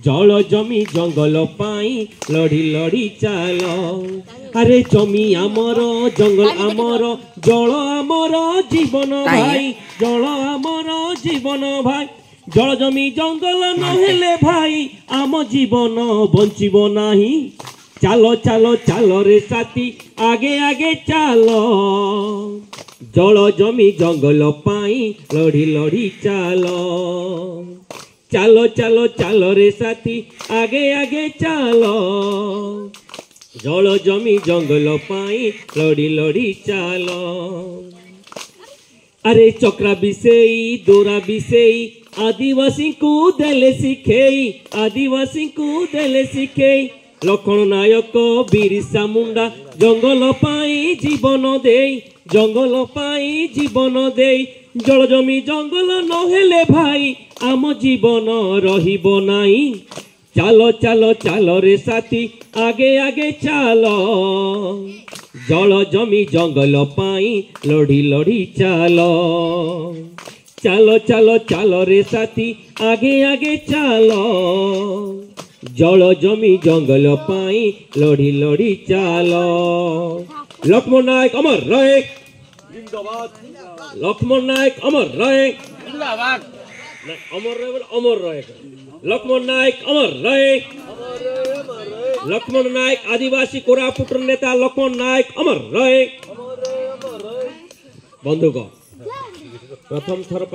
जल जमी जंगल पाई लड़ी लड़ी चाल अरे जमी आमर जंगल आमर जल आमर जीवन भाई जल आमर जीवन भाई जल जमी जंगल नहेले भाई आम जीवन बंचिबो नाही चालो चालो चालो रे साथी आगे आगे चालो जल जमी जंगल पाई लड़ी लड़ी चालो चालो चालो चालो रे साथी आगे आगे चालो जल जमी जंगल पाई लड़ी लड़ी चालो अरे चक्रा बिसेई दोरा बिसेई आदिवासी को देले शिखेई आदिवासी को देले शिखेई लक्ष्मण नायक बिरसा मुंडा जंगल पाई जीवन देई जंगल पाई जीवन देई जल जमी जंगल नहेले भाई आम जीवन रहिबो नाही चालो चालो चालो रे साथी आगे आगे चालो जल जमी जंगल पाई लड़ी लड़ी चालो चालो चालो चालो रे साथी आगे आगे चालो जल जमी जंगल पाई लड़ी लड़ी चालो लक्ष्मण नायक अमर रहे जिंदाबाद लक्ष्मण नायक अमर रहे जिंदाबाद अमर रहे लक्ष्मण नायक अमर रहे लक्ष्मण नायक आदिवासी कोरापुट नेता लक्ष्मण नायक अमर रहे बंधुगण प्रथम थर